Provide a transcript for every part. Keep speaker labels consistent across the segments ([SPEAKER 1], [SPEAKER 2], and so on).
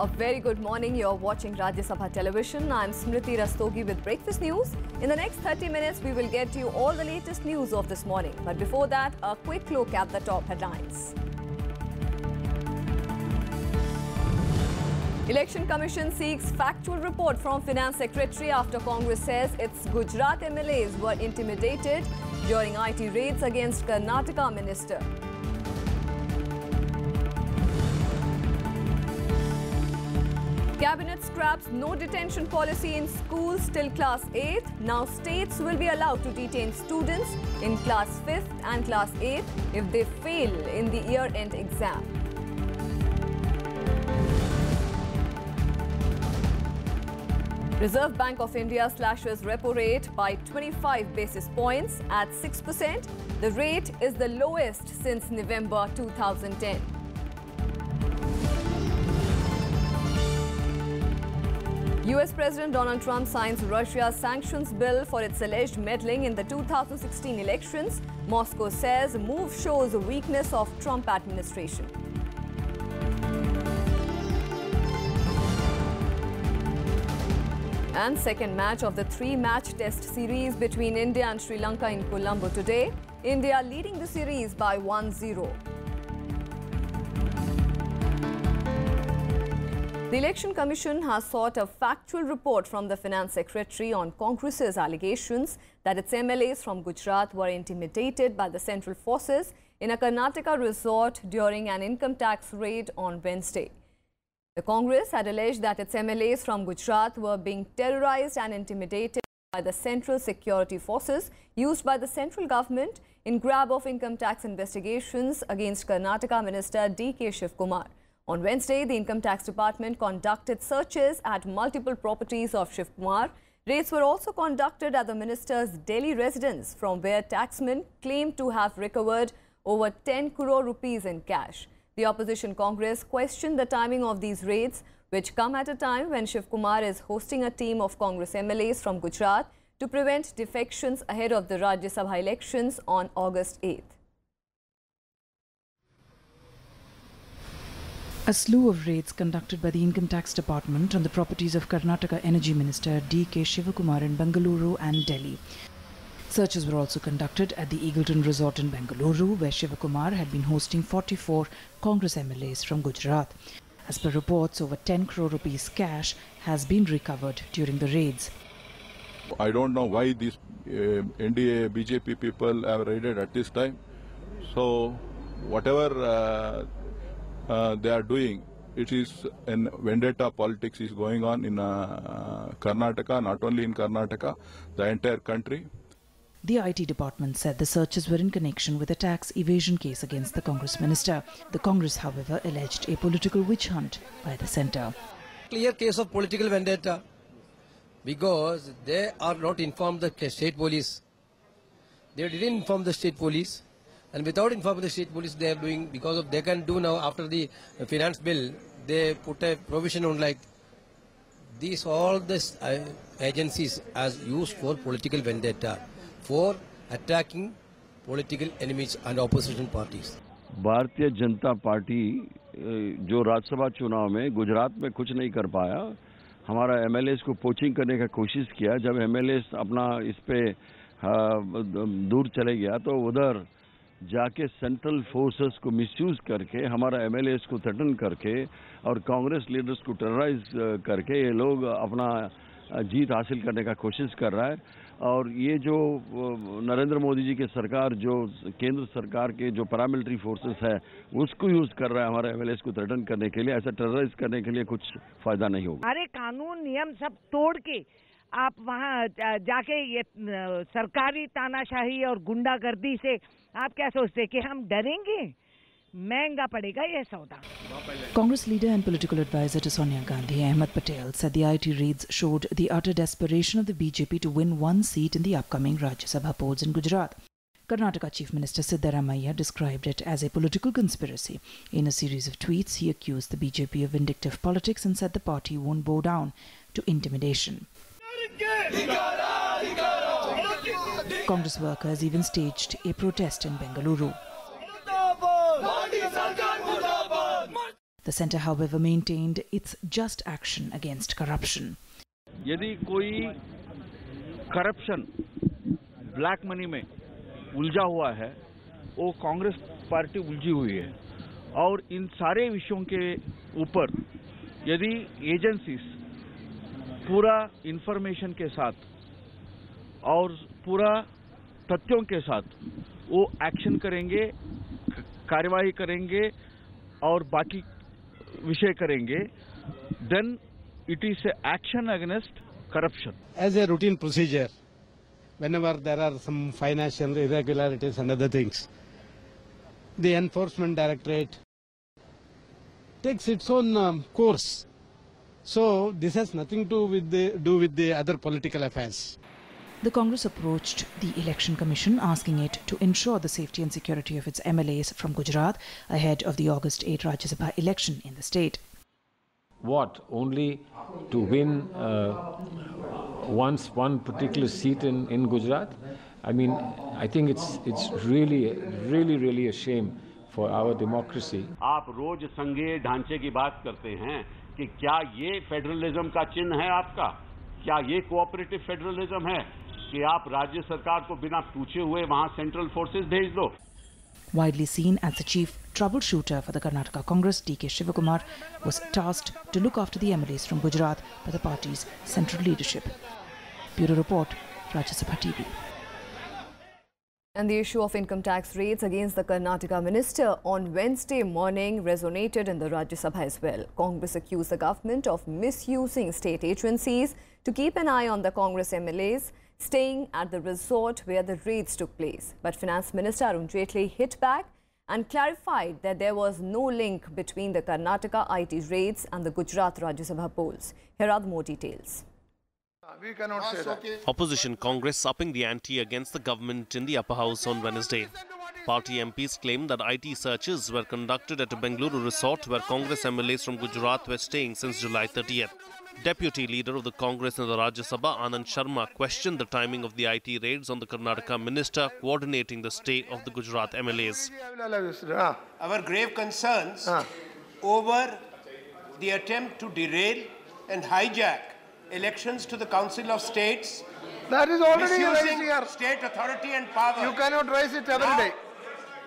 [SPEAKER 1] A very good morning. You're watching Rajya Sabha Television. I'm Smriti Rastogi with Breakfast News. In the next 30 minutes, we will get you all the latest news of this morning. But before that, a quick look at the top headlines. Election Commission seeks factual report from Finance Secretary after Congress says its Gujarat MLAs were intimidated during IT raids against Karnataka minister. Cabinet scraps no detention policy in schools till class 8th. Now states will be allowed to detain students in class 5th and class 8th if they fail in the year-end exam. Reserve Bank of India slashes repo rate by 25 basis points at 6%. The rate is the lowest since November 2010. US President Donald Trump signs Russia's sanctions bill for its alleged meddling in the 2016 elections. Moscow says the move shows a weakness of Trump administration. And second match of the three-match test series between India and Sri Lanka in Colombo today. India leading the series by 1-0. The Election Commission has sought a factual report from the Finance Secretary on Congress's allegations that its MLAs from Gujarat were intimidated by the central forces in a Karnataka resort during an income tax raid on Wednesday. The Congress had alleged that its MLAs from Gujarat were being terrorized and intimidated by the central security forces used by the central government in grab of income tax investigations against Karnataka Minister D.K. Shivkumar. On Wednesday, the Income Tax Department conducted searches at multiple properties of Shivkumar. Raids were also conducted at the minister's Delhi residence, from where taxmen claimed to have recovered over 10 crore rupees in cash. The opposition Congress questioned the timing of these raids, which come at a time when Shivkumar is hosting a team of Congress MLAs from Gujarat to prevent defections ahead of the Rajya Sabha elections on August 8th.
[SPEAKER 2] A slew of raids conducted by the Income Tax Department on the properties of Karnataka Energy Minister D.K. Shivakumar in Bengaluru and Delhi. Searches were also conducted at the Eagleton Resort in Bengaluru, where Shivakumar had been hosting 44 Congress MLAs from Gujarat. As per reports, over 10 crore rupees cash has been recovered during the raids.
[SPEAKER 3] I don't know why these NDA BJP people have raided at this time. So whatever they are doing, it is in vendetta politics is going on in Karnataka, not only in Karnataka, the entire country.
[SPEAKER 2] The IT department said the searches were in connection with a tax evasion case against the Congress minister. The Congress, however, alleged a political witch hunt by the centre.
[SPEAKER 4] Clear case of political vendetta, because they are not informed the state police. They didn't inform the state police. And without informing the state police, they are doing, because of they can do now after the finance bill, they put a provision on like these, all these agencies as used for political vendetta, for attacking political enemies and opposition parties.
[SPEAKER 5] Bharatiya Janata party जो राज्यसभा चुनाव में गुजरात में कुछ नहीं कर पाया, हमारा MLAs को पोचिंग करने का कोशिश किया। जब एमएलएस अपना इस पे दूर चले गया तो उधर जाके सेंट्रल फोर्सेस को मिसयूज करके हमारा एमएलएस को थ्रेटन करके और कांग्रेस लीडर्स को टेरराइज करके ये लोग अपना जीत हासिल करने का कोशिश कर रहा है। और ये जो नरेंद्र मोदी जी की सरकार, जो केंद्र सरकार के जो पैरामिलिट्री फोर्सेस है, उसको यूज कर रहा है हमारे एमएलएस को थ्रेटन करने के लिए। ऐसा टेरराइज करने के लिए कुछ फायदा नहीं होगा।
[SPEAKER 6] अरे कानून नियम सब तोड़ के आप वहाँ जाके ये सरकारी तानाशाही और गुंडागर्दी से आप क्या सोचते कि हम डरेंगे? महंगा पड़ेगा ये सौदा।
[SPEAKER 2] Congress leader and political advisor to Sonia Gandhi, Ahmed Patel, said the IT raids showed the utter desperation of the BJP to win one seat in the upcoming Rajya Sabha polls in Gujarat. Karnataka Chief Minister Siddaramaiah described it as a political conspiracy. In a series of tweets, he accused the BJP of vindictive politics and said the party won't bow down to intimidation. Congress workers even staged a protest in Bengaluru. The centre, however, maintained its just action against corruption.
[SPEAKER 5] यदि कोई corruption black money में उलझा हुआ है, वो Congress party उलझी हुई है, और इन सारे विषयों के ऊपर यदि एजेंसीज पूरा इंफॉर्मेशन के साथ और पूरा तथ्यों के साथ वो एक्शन करेंगे, कार्यवाही करेंगे और बाकी विषय करेंगे, then it is an action against corruption.
[SPEAKER 7] As a routine procedure, whenever there are some financial irregularities and other things, the Enforcement Directorate takes its own course. So this has nothing to do with the other political affairs.
[SPEAKER 2] The Congress approached the Election Commission asking it to ensure the safety and security of its MLAs from Gujarat ahead of the August 8 Rajya Sabha election in the state.
[SPEAKER 8] What? Only to win one particular seat in Gujarat? I mean, I think it's really a shame for our democracy.
[SPEAKER 9] आप रोज संघीय ढांचे की बात करते हैं कि क्या ये फेडरलिज्म का चिन्ह है आपका? क्या ये कोऑपरेटिव फेडरलिज्म है कि आप राज्य सरकार को बिना पूछे हुए वहां सेंट्रल फोर्सेस भेज दो?
[SPEAKER 2] Widely seen as the chief troubleshooter for the Karnataka Congress, D.K. Shivakumar was tasked to look after the MLAs from Gujarat by the party's central leadership. Bureau Report, Rajya Sabha TV.
[SPEAKER 1] And the issue of income tax raids against the Karnataka minister on Wednesday morning resonated in the Rajya Sabha as well. Congress accused the government of misusing state agencies to keep an eye on the Congress MLAs staying at the resort where the raids took place. But Finance Minister Arun Jaitley hit back and clarified that there was no link between the Karnataka IT raids and the Gujarat Rajya Sabha polls. Here are the more details.
[SPEAKER 10] We cannot say that.
[SPEAKER 11] Opposition Congress upping the ante against the government in the upper house on Wednesday. Party MPs claimed that IT searches were conducted at a Bengaluru resort where Congress MLAs from Gujarat were staying since July 30th. Deputy Leader of the Congress in the Rajya Sabha, Anand Sharma, questioned the timing of the IT raids on the Karnataka minister coordinating the stay of the Gujarat MLAs.
[SPEAKER 10] Our grave concerns over the attempt to derail and hijack elections to the Council of States.
[SPEAKER 7] That is already
[SPEAKER 10] misusing
[SPEAKER 7] here.
[SPEAKER 10] State authority and power.
[SPEAKER 7] You cannot raise it every day.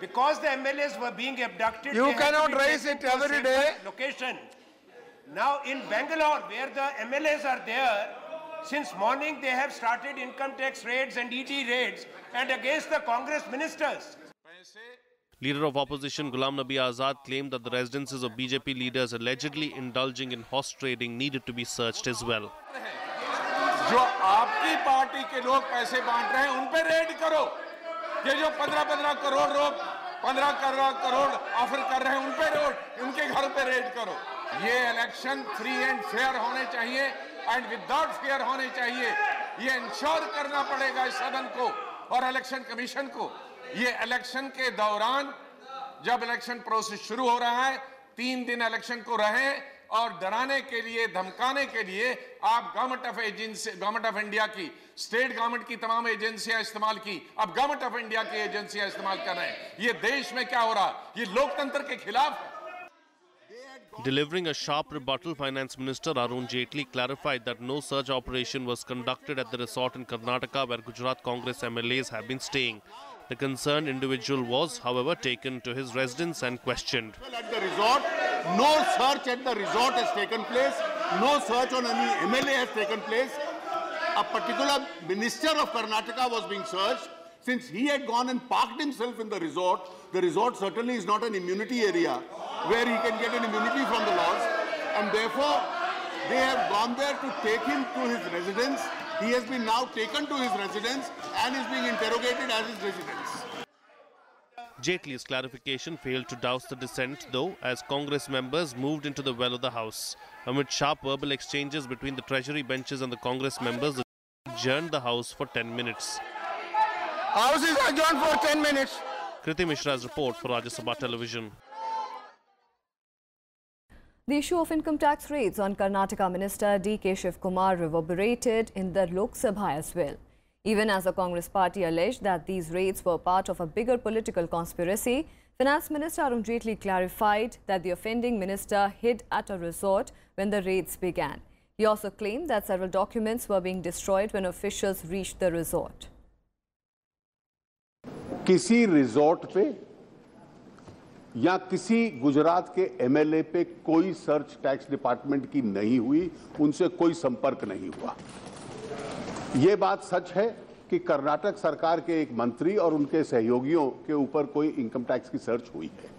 [SPEAKER 10] Because the MLAs were being abducted,
[SPEAKER 7] You
[SPEAKER 10] they had
[SPEAKER 7] cannot
[SPEAKER 10] to be
[SPEAKER 7] raise
[SPEAKER 10] taken
[SPEAKER 7] it
[SPEAKER 10] to a
[SPEAKER 7] every
[SPEAKER 10] safer
[SPEAKER 7] day.
[SPEAKER 10] Location. Now in Bangalore, where the MLAs are there, since morning they have started income tax raids and ED raids and against the Congress ministers.
[SPEAKER 11] Leader of opposition Ghulam Nabi Azad claimed that the residences of BJP leaders allegedly indulging in horse trading needed to be searched as well.
[SPEAKER 12] जो आपकी party के लोग पैसे बांट रहे हैं उन पे रेड करो। ये जो 15-15 करोड़ लोग 15 करोड़ ऑफर कर रहे हैं उन पे उनके घर पे रेड करो। ये इलेक्शन फ्री एंड फेयर होने चाहिए एंड विदाउट फेयर होने चाहिए। ये इंश्योर करना पड़ेगा इस सदन को और इलेक्शन कमीशन को। ये इलेक्शन के दौरान जब इलेक्शन प्रोसेस शुरू हो रहा है 3 दिन इलेक्शन को रहे और डराने के लिए धमकाने के लिए आप गवर्नमेंट ऑफ इंडिया की स्टेट गवर्नमेंट की तमाम एजेंसियां इस्तेमाल की, अब गवर्नमेंट ऑफ इंडिया की एजेंसियां इस्तेमाल कर रहे हैं। ये देश में क्या हो रहा है? ये लोकतंत्र के खिलाफ।
[SPEAKER 11] Delivering a sharp rebuttal, Finance Minister Arun Jaitley clarified that no search operation was conducted at the resort in Karnataka where Gujarat Congress MLAs have been staying. The concerned individual was, however, taken to his residence and questioned.
[SPEAKER 13] At the resort, no search at the resort has taken place. No search on any MLA has taken place. A particular minister of Karnataka was being searched. Since he had gone and parked himself in the resort certainly is not an immunity area where he can get an immunity from the laws. And therefore, they have gone there to take him to his residence. He has been now taken to his residence and is being interrogated at his residence.
[SPEAKER 11] Jaitley's clarification failed to douse the dissent, though, as Congress members moved into the well of the House. Amid sharp verbal exchanges between the Treasury benches and the Congress members, the adjourned the House for 10 minutes.
[SPEAKER 7] House is adjourned for 10 minutes.
[SPEAKER 11] Kriti Mishra's report for Rajya Sabha Television.
[SPEAKER 1] The issue of income tax raids on Karnataka Minister D.K. Shivakumar reverberated in the Lok Sabha as well. Even as the Congress party alleged that these raids were part of a bigger political conspiracy, Finance Minister Arun Jaitley clarified that the offending minister hid at a resort when the raids began. He also claimed that several documents were being destroyed when officials reached the resort.
[SPEAKER 13] किसी resort पे या किसी गुजरात के MLA पे कोई search tax department की नहीं हुई, उनसे कोई संपर्क नहीं हुआ। ये बात सच है कि कर्नाटक सरकार के एक मंत्री और उनके सहयोगियों के ऊपर कोई इनकम टैक्स की सर्च हुई है।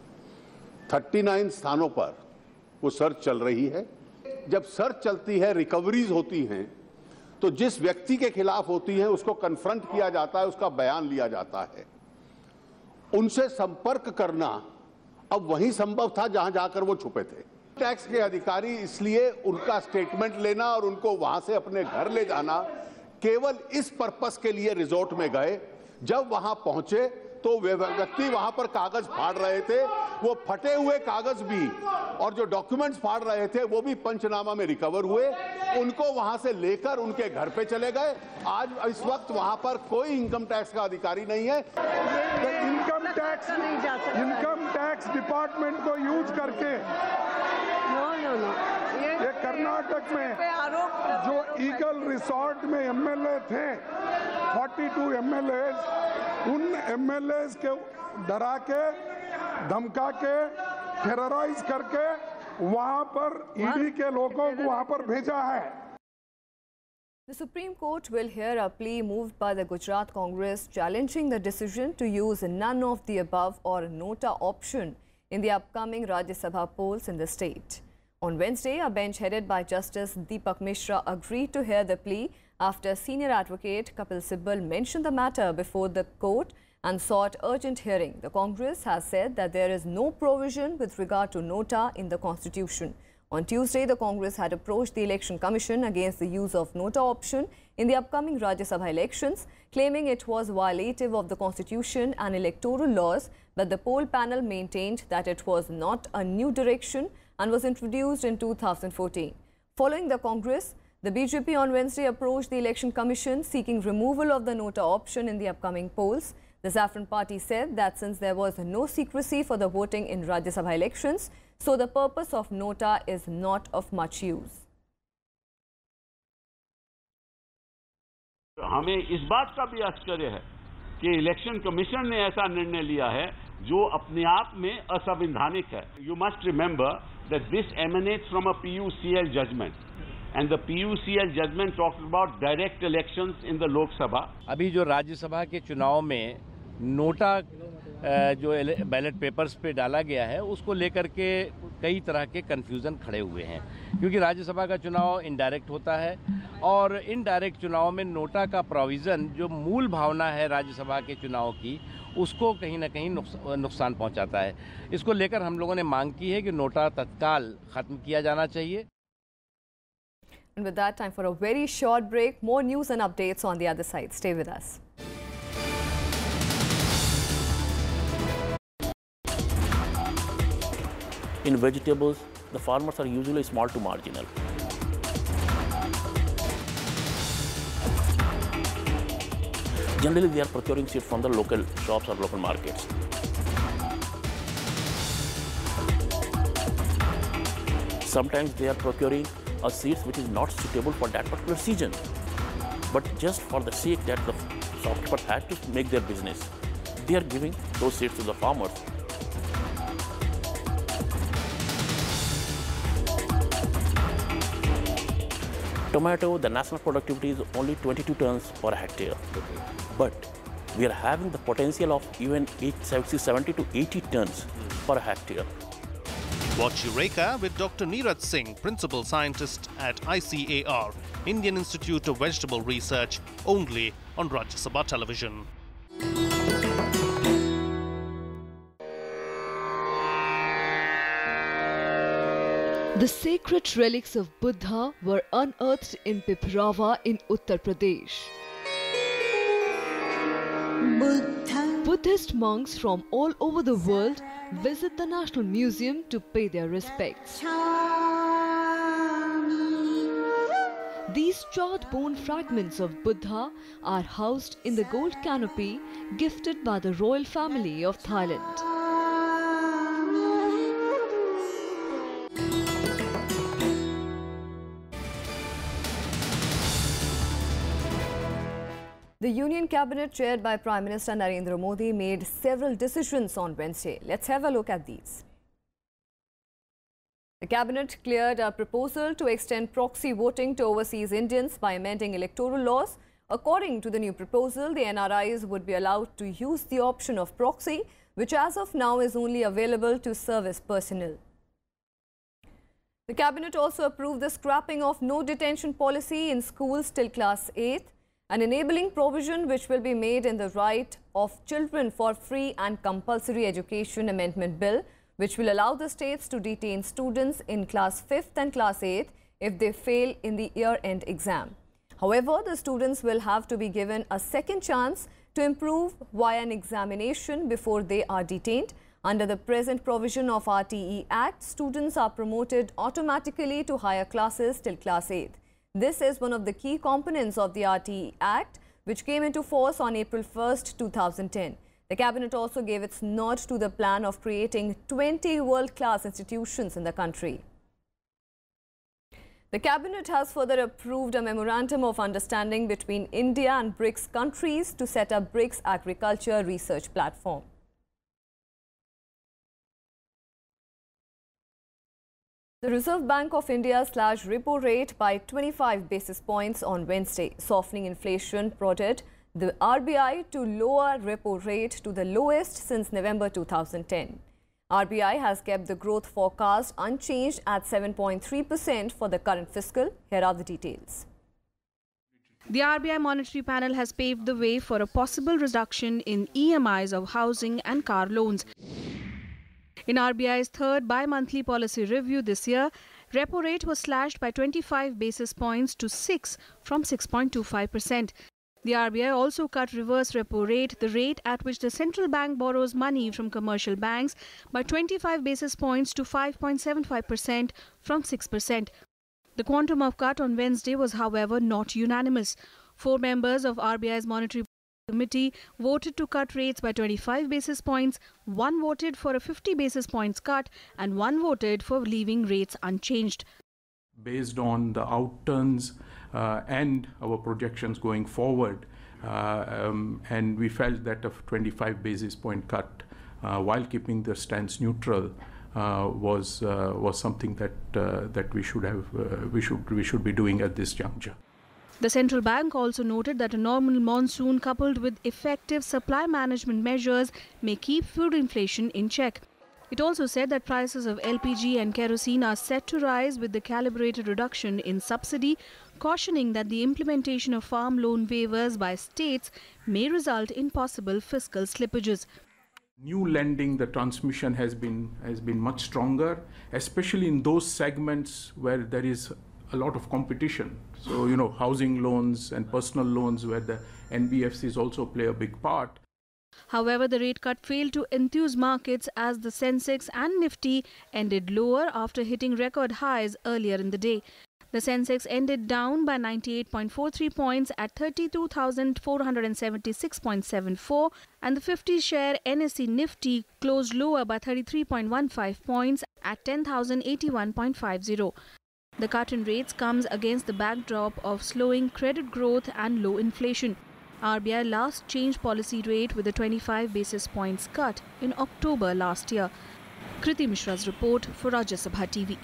[SPEAKER 13] 39 स्थानों पर वो सर्च चल रही है। जब सर्च चलती है, रिकवरीज होती हैं, तो जिस व्यक्ति के खिलाफ होती है उसको कन्फ्रंट किया जाता है, उसका बयान लिया जाता है। उनसे संपर्क करना अब वही संभव था जहां जाकर वो छुपे थे। टैक्स के अधिकारी इसलिए उनका स्टेटमेंट लेना और उनको वहां से अपने घर ले जाना केवल इस पर्पस के लिए रिजॉर्ट में गए। जब वहां पहुंचे तो वे व्यक्ति वहां पर कागज फाड़ रहे थे। वो फटे हुए कागज भी और जो डॉक्यूमेंट्स फाड़ रहे थे वो भी पंचनामा में रिकवर हुए। उनको वहां से लेकर उनके घर पे चले गए। आज इस वक्त वहां पर कोई इनकम टैक्स का अधिकारी नहीं है।
[SPEAKER 14] इनकम टैक्स डिपार्टमेंट को यूज करके ये कर्नाटक में जो ईगल रिसोर्ट में एमएलए थे, 42 एमएलए, उन एमएलए के डरा के, धमका के, टेरराइज करके वहां पर ईडी के लोगों को वहां पर भेजा है।
[SPEAKER 1] The Supreme Court will hear a plea moved by the Gujarat Congress challenging the decision to use none of the above or nota option in the upcoming Rajya Sabha polls in the state. On Wednesday, a bench headed by Justice Deepak Mishra agreed to hear the plea after senior advocate Kapil Sibal mentioned the matter before the court and sought urgent hearing. The Congress has said that there is no provision with regard to nota in the Constitution. On Tuesday, the Congress had approached the Election Commission against the use of nota option in the upcoming Rajya Sabha elections, claiming it was violative of the Constitution and electoral laws, but the poll panel maintained that it was not a new direction and was introduced in 2014. Following the Congress, the BJP on Wednesday approached the Election Commission seeking removal of the nota option in the upcoming polls. The Saffron Party said that since there was no secrecy for the voting in Rajya Sabha elections, so the purpose of nota is not of much use.
[SPEAKER 9] हमें इस बात का भी आश्चर्य है कि election commission ने ऐसा निर्णय लिया है जो अपने आप में असंवैधानिक है। You must remember that this emanates from a PUCL judgment, and the PUCL judgment talks about direct elections in the Lok Sabha.
[SPEAKER 15] अभी जो राज्यसभा के चुनाव में नोटा जो बैलेट पेपर्स पे डाला गया है उसको लेकर के कई तरह के कन्फ्यूज़न खड़े हुए हैं, क्योंकि राज्यसभा का चुनाव इनडायरेक्ट होता है और इनडायरेक्ट चुनाव में नोटा का प्रोविज़न जो मूल भावना है राज्यसभा के चुनाव की उसको कहीं ना कहीं नुकसान पहुंचाता है। इसको लेकर हम लोगों ने मांग की है कि नोटा तत्काल ख़त्म किया जाना चाहिए।
[SPEAKER 1] And with that, time for a very short break. More news and updates on the other side. Stay with us.
[SPEAKER 16] In vegetables, the farmers are usually small to marginal. Generally, they are procuring seeds from the local shops or local markets. Sometimes they are procuring a seeds which is not suitable for that particular season, but just for the sake that the shopkeeper had to make their business, they are giving those seeds to the farmers. Tomato, the national productivity is only 22 tons per hectare, but we are having the potential of even 70 to 80 tons per hectare.
[SPEAKER 11] Watch Eureka with Dr. Neeraj Singh, Principal Scientist at ICAR, Indian Institute of Vegetable Research, only on Rajya Sabha Television.
[SPEAKER 17] The sacred relics of Buddha were unearthed in Piprava in Uttar Pradesh. Buddhist monks from all over the world visit the National Museum to pay their respects. These charred bone fragments of Buddha are housed in the gold canopy gifted by the royal family of Thailand.
[SPEAKER 1] The Union Cabinet chaired by Prime Minister Narendra Modi made several decisions on Wednesday. Let's have a look at these. The Cabinet cleared a proposal to extend proxy voting to overseas Indians by amending electoral laws. According to the new proposal, the NRIs would be allowed to use the option of proxy, which as of now is only available to service personnel. The Cabinet also approved the scrapping of no detention policy in schools till class 8th, an enabling provision which will be made in the Right of Children for Free and Compulsory Education Amendment Bill, which will allow the states to detain students in class 5th and class 8th if they fail in the year-end exam. However, the students will have to be given a second chance to improve via an examination before they are detained. Under the present provision of RTE Act, students are promoted automatically to higher classes till class 8th. This is one of the key components of the RTE Act, which came into force on April 1st, 2010. The Cabinet also gave its nod to the plan of creating 20 world-class institutions in the country. The Cabinet has further approved a memorandum of understanding between India and BRICS countries to set up BRICS Agriculture Research Platform. The Reserve Bank of India slashed repo rate by 25 basis points on Wednesday. Softening inflation prodded the RBI to lower repo rate to the lowest since November 2010. RBI has kept the growth forecast unchanged at 7.3% for the current fiscal. Here are the details.
[SPEAKER 18] The RBI Monetary Panel has paved the way for a possible reduction in EMIs of housing and car loans. In RBI's third bi-monthly policy review this year, repo rate was slashed by 25 basis points to 6 from 6.25%. The RBI also cut reverse repo rate, the rate at which the central bank borrows money from commercial banks, by 25 basis points to 5.75% from 6%. The quantum of cut on Wednesday was, however, not unanimous. 4 members of RBI's Monetary Committee voted to cut rates by 25 basis points, 1 voted for a 50 basis points cut, and 1 voted for leaving rates unchanged.
[SPEAKER 19] Based on the outturns and our projections going forward, and we felt that a 25 basis point cut while keeping the stance neutral was something that we should be doing at this juncture.
[SPEAKER 18] The central bank also noted that a normal monsoon coupled with effective supply management measures may keep food inflation in check. It also said that prices of LPG and kerosene are set to rise with the calibrated reduction in subsidy, cautioning that the implementation of farm loan waivers by states may result in possible fiscal slippages.
[SPEAKER 19] New lending, the transmission has been much stronger, especially in those segments where there is a lot of competition. So, housing loans and personal loans where the NBFCs also play a big part.
[SPEAKER 18] However, the rate cut failed to enthuse markets as the Sensex and Nifty ended lower after hitting record highs earlier in the day. The Sensex ended down by 98.43 points at 32,476.74 and the 50-share NSE Nifty closed lower by 33.15 points at 10,081.50. The cut in rates comes against the backdrop of slowing credit growth and low inflation. RBI last changed policy rate with a 25 basis points cut in October last year. Kriti Mishra's report for Rajya Sabha TV.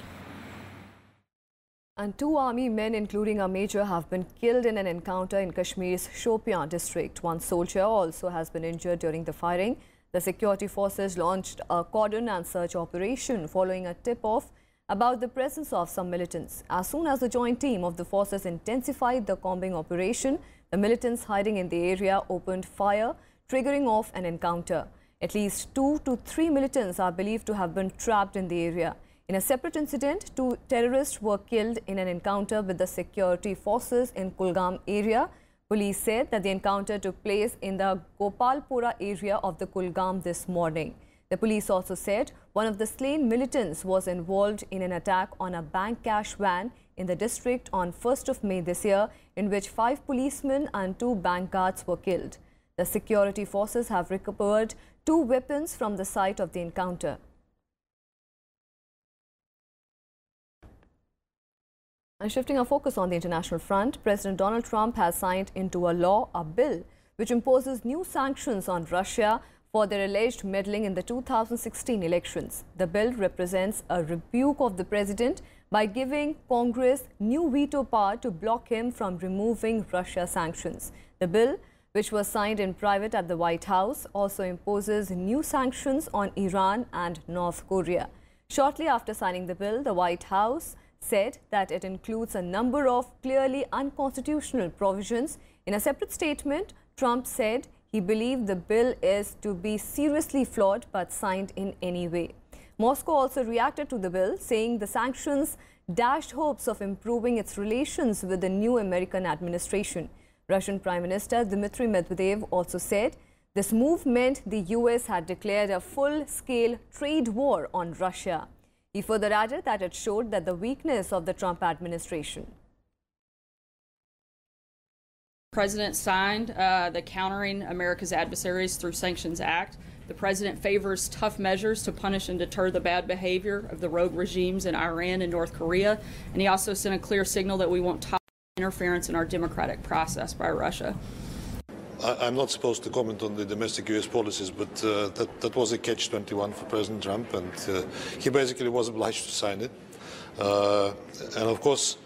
[SPEAKER 1] And 2 army men, including a major, have been killed in an encounter in Kashmir's Shopian district. 1 soldier also has been injured during the firing. The security forces launched a cordon and search operation following a tip-off about the presence of some militants. As soon as the joint team of the forces intensified the combing operation, the militants hiding in the area opened fire, triggering off an encounter. At least 2 to 3 militants are believed to have been trapped in the area. In a separate incident, 2 terrorists were killed in an encounter with the security forces in Kulgam area. Police said that the encounter took place in the Gopalpura area of the Kulgam this morning. The police also said one of the slain militants was involved in an attack on a bank cash van in the district on 1st of May this year, in which 5 policemen and 2 bank guards were killed. The security forces have recovered 2 weapons from the site of the encounter. And shifting our focus on the international front, President Donald Trump has signed into a law a bill which imposes new sanctions on Russia for their alleged meddling in the 2016 elections. The bill represents a rebuke of the president by giving Congress new veto power to block him from removing Russia sanctions. The bill, which was signed in private at the White House, also imposes new sanctions on Iran and North Korea. Shortly after signing the bill, the White House said that it includes a number of clearly unconstitutional provisions. In a separate statement, Trump said he believed the bill is to be seriously flawed but signed in any way. Moscow also reacted to the bill, saying the sanctions dashed hopes of improving its relations with the new American administration. Russian Prime Minister Dmitry Medvedev also said this move meant the US had declared a full-scale trade war on Russia. He further added that it showed that the weakness of the Trump administration.
[SPEAKER 20] The President signed the Countering America's Adversaries Through Sanctions Act. The President favors tough measures to punish and deter the bad behavior of the rogue regimes in Iran and North Korea. And he also sent a clear signal that we won't tolerate interference in our democratic process by Russia.
[SPEAKER 21] I'm not supposed to comment on the domestic U.S. policies, but that was a catch-21 for President Trump, and he basically was obliged to sign it. And of course,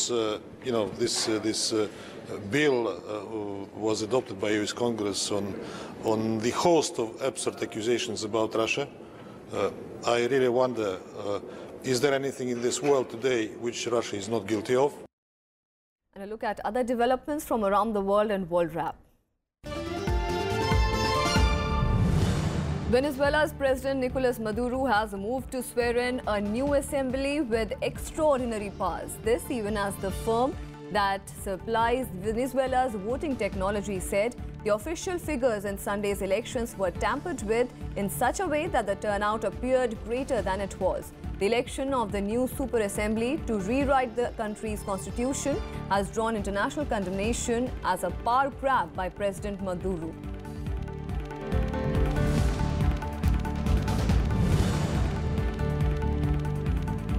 [SPEAKER 21] you know, this bill was adopted by U.S. Congress on the host of absurd accusations about Russia. I really wonder, is there anything in this world today which Russia is not guilty of?
[SPEAKER 1] And a look at other developments from around the world and World Wrap. Venezuela's President Nicolas Maduro has moved to swear in a new assembly with extraordinary powers. This even as the firm that supplies Venezuela's voting technology said the official figures in Sunday's elections were tampered with in such a way that the turnout appeared greater than it was. The election of the new super assembly to rewrite the country's constitution has drawn international condemnation as a power grab by President Maduro.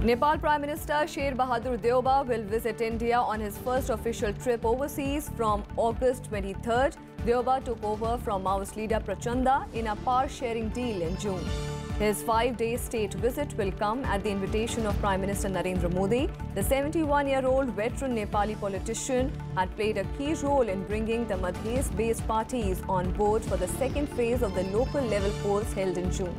[SPEAKER 1] Nepal Prime Minister Sher Bahadur Deuba will visit India on his first official trip overseas from August 23rd. Deuba took over from Maoist leader Prachanda in a power-sharing deal in June. His 5-day state visit will come at the invitation of Prime Minister Narendra Modi. The 71-year-old veteran Nepali politician had played a key role in bringing the Madhes-based parties on board for the second phase of the local level polls held in June.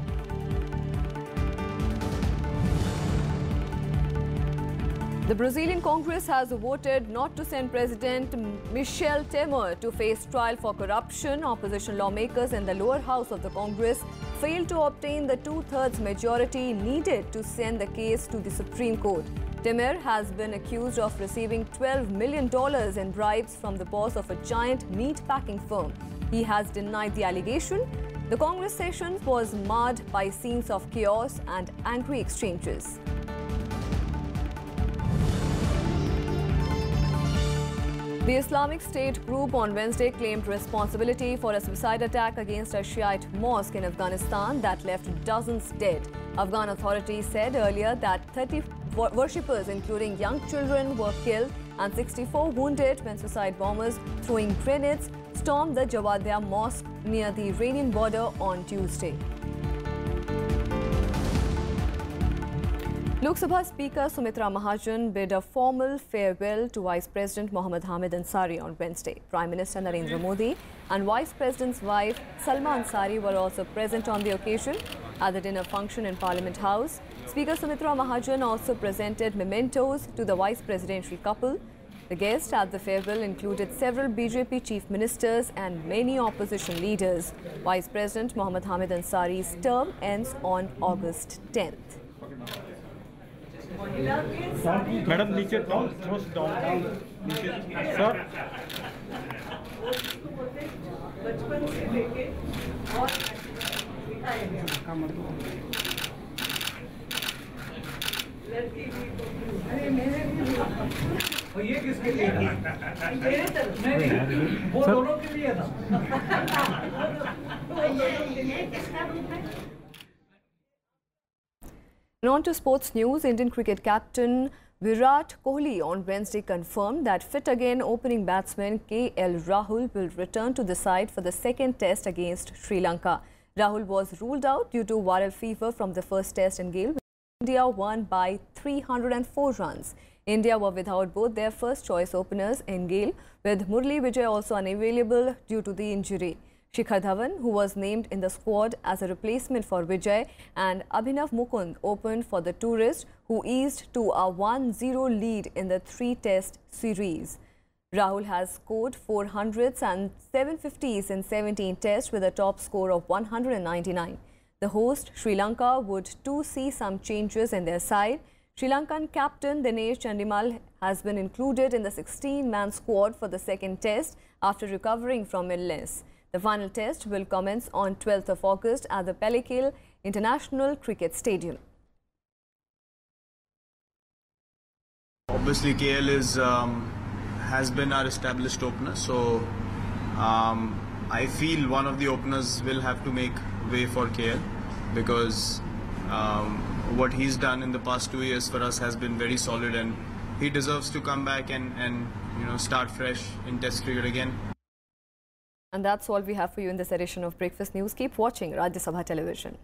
[SPEAKER 1] The Brazilian Congress has voted not to send President Michel Temer to face trial for corruption. Opposition lawmakers in the lower house of the Congress failed to obtain the 2/3 majority needed to send the case to the Supreme Court. Temer has been accused of receiving $12 million in bribes from the boss of a giant meat packing firm. He has denied the allegation. The Congress session was marred by scenes of chaos and angry exchanges. The Islamic State group on Wednesday claimed responsibility for a suicide attack against a Shiite mosque in Afghanistan that left dozens dead. Afghan authorities said earlier that 30 worshippers, including young children, were killed and 64 wounded when suicide bombers throwing grenades stormed the Jawadia mosque near the Iranian border on Tuesday. Lok Sabha Speaker Sumitra Mahajan bid a formal farewell to Vice President Mohammad Hamid Ansari on Wednesday. Prime Minister Narendra Modi and Vice President's wife Salma Ansari were also present on the occasion. At the dinner function in Parliament House, Speaker Sumitra Mahajan also presented mementos to the vice presidential couple. The guests at the farewell included several BJP chief ministers and many opposition leaders. Vice President Mohammad Hamid Ansari's term ends on August 10th.
[SPEAKER 22] Madam नीचे down throws down नीचे sir बचपन से लेके और ये किसके लिए था? नहीं, वो दोनों के लिए था।
[SPEAKER 1] And on to sports news. Indian cricket captain Virat Kohli on Wednesday confirmed that fit again opening batsman KL Rahul will return to the side for the second test against Sri Lanka. Rahul was ruled out due to viral fever from the first test in Gale. India won by 304 runs. India were without both their first choice openers in Gale, with Murali Vijay also unavailable due to the injury. Shikhar Dhawan, who was named in the squad as a replacement for Vijay, and Abhinav Mukund opened for the tourist, who eased to a 1-0 lead in the three-test series. Rahul has scored 400s and 750s in 17 tests with a top score of 199. The host, Sri Lanka, would too see some changes in their side. Sri Lankan captain Dinesh Chandimal has been included in the 16-man squad for the second test after recovering from illness. The final test will commence on 12th of August at the Pellikil International Cricket Stadium.
[SPEAKER 3] Obviously, KL has been our established opener, so I feel one of the openers will have to make way for KL, because what he's done in the past 2 years for us has been very solid, and he deserves to come back and start fresh in Test cricket again.
[SPEAKER 1] And that's all we have for you in this edition of Breakfast News. Keep watching Rajya Sabha Television.